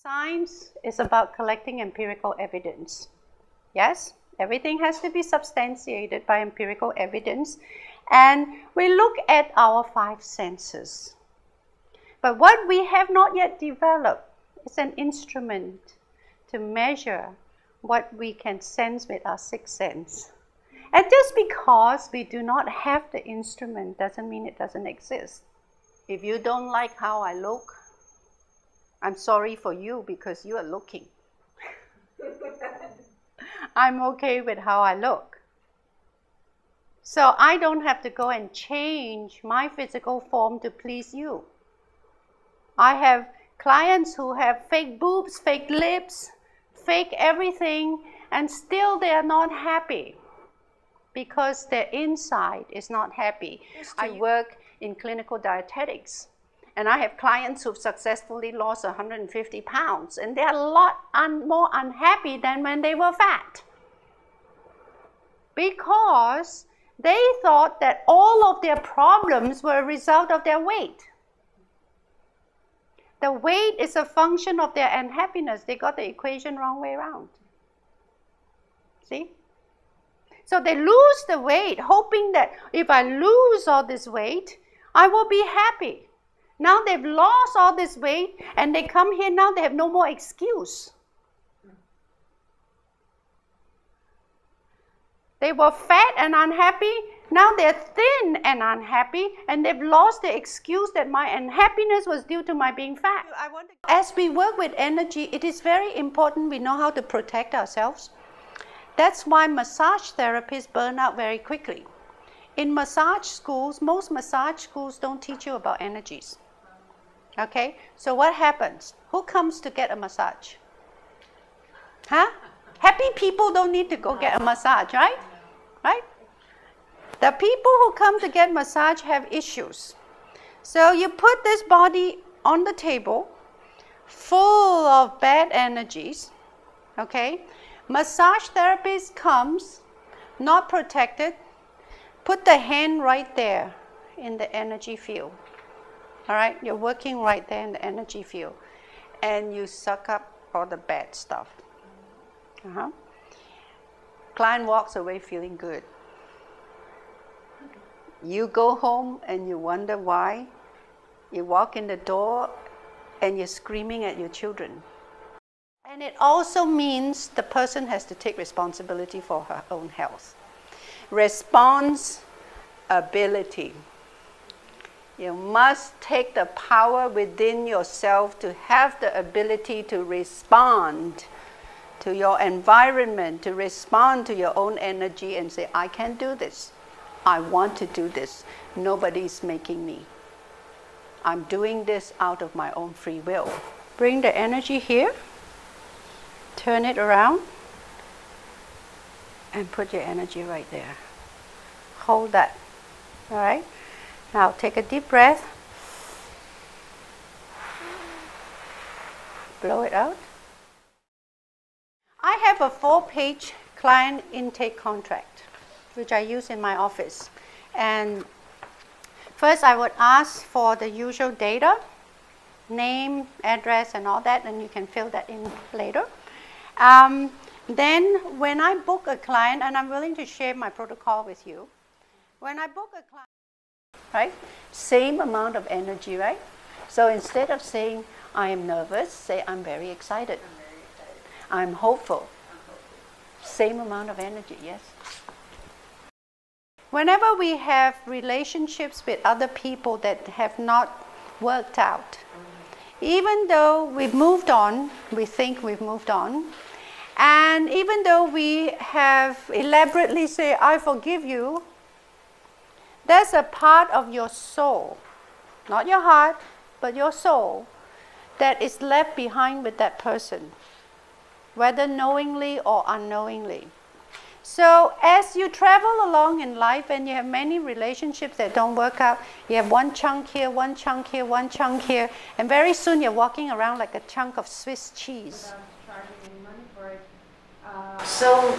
Science is about collecting empirical evidence. Yes, everything has to be substantiated by empirical evidence. And we look at our five senses. But what we have not yet developed is an instrument to measure what we can sense with our sixth sense. And just because we do not have the instrument doesn't mean it doesn't exist. If you don't like how I look, I'm sorry for you because you are looking. I'm okay with how I look. So I don't have to go and change my physical form to please you. I have clients who have fake boobs, fake lips, fake everything, and still they are not happy because their inside is not happy. I work in clinical dietetics, and I have clients who've successfully lost 150 pounds, and they're a lot more unhappy than when they were fat. Because they thought that all of their problems were a result of their weight. The weight is a function of their unhappiness. They got the equation wrong way around. See? So they lose the weight, hoping that if I lose all this weight, I will be happy. Now they've lost all this weight, and they come here now, they have no more excuse. They were fat and unhappy, now they're thin and unhappy, and they've lost the excuse that my unhappiness was due to my being fat. As we work with energy, it is very important we know how to protect ourselves. That's why massage therapists burn out very quickly. In massage schools, most massage schools don't teach you about energies. Okay, so what happens? Who comes to get a massage? Huh? Happy people don't need to go get a massage, right? Right? The people who come to get massage have issues. So you put this body on the table, full of bad energies, okay? Massage therapist comes, not protected, put the hand right there in the energy field. All right, you're working right there in the energy field, and you suck up all the bad stuff. Client walks away feeling good. You go home and you wonder why. You walk in the door and you're screaming at your children. And it also means the person has to take responsibility for her own health. Responsibility. You must take the power within yourself to have the ability to respond to your environment, to respond to your own energy and say, I can do this. I want to do this. Nobody's making me. I'm doing this out of my own free will. Bring the energy here, turn it around, and put your energy right there. Hold that. All right? Now take a deep breath. Blow it out. I have a 4-page client intake contract, which I use in my office. And first I would ask for the usual data, name, address, and all that, and you can fill that in later. Then when I book a client, and I'm willing to share my protocol with you, when I book a client, right, same amount of energy, right? So instead of saying, I am nervous, say, I'm very excited. I'm hopeful. Same amount of energy, yes? Whenever we have relationships with other people that have not worked out, even though we've moved on, we think we've moved on, and even though we have elaborately said, I forgive you, there's a part of your soul, not your heart, but your soul, that is left behind with that person, whether knowingly or unknowingly. So as you travel along in life and you have many relationships that don't work out, you have one chunk here, one chunk here, one chunk here, and very soon you're walking around like a chunk of Swiss cheese. So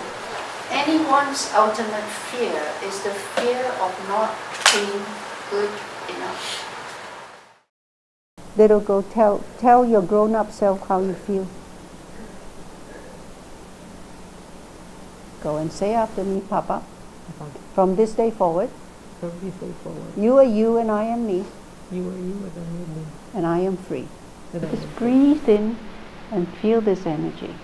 anyone's ultimate fear is the fear of not being good enough. Little girl, tell your grown-up self how you feel. Go and say after me, Papa. From this day forward, you are you and I am me. You are you and I am me. And I am free. Just breathe in and feel this energy.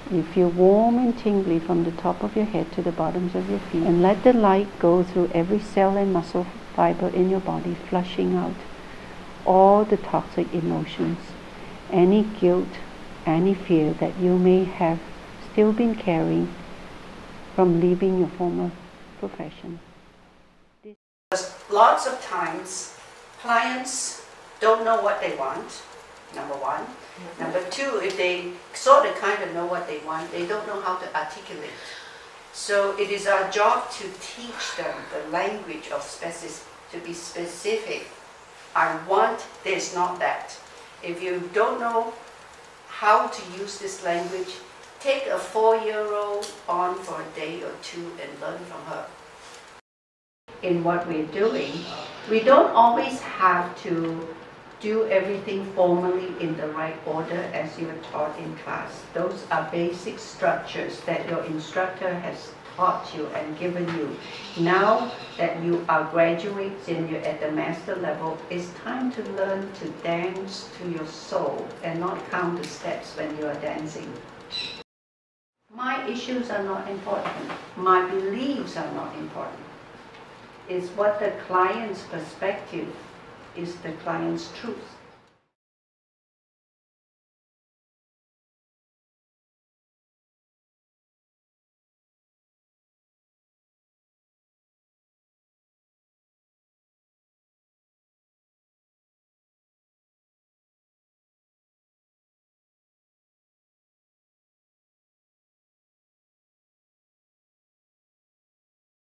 You feel warm and tingly from the top of your head to the bottoms of your feet. And let the light go through every cell and muscle fiber in your body, flushing out all the toxic emotions, any guilt, any fear that you may have still been carrying from leaving your former profession. Lots of times, clients don't know what they want, number one. Number two, if they sort of kind of know what they want, they don't know how to articulate. So it is our job to teach them the language of to be specific. I want this, not that. If you don't know how to use this language, take a 4-year-old on for a day or two and learn from her. In what we're doing, we don't always have to do everything formally in the right order as you are taught in class. Those are basic structures that your instructor has taught you and given you. Now that you are graduates and you're at the master level, it's time to learn to dance to your soul and not count the steps when you are dancing. My issues are not important. My beliefs are not important. It's what the client's perspective is the client's truth.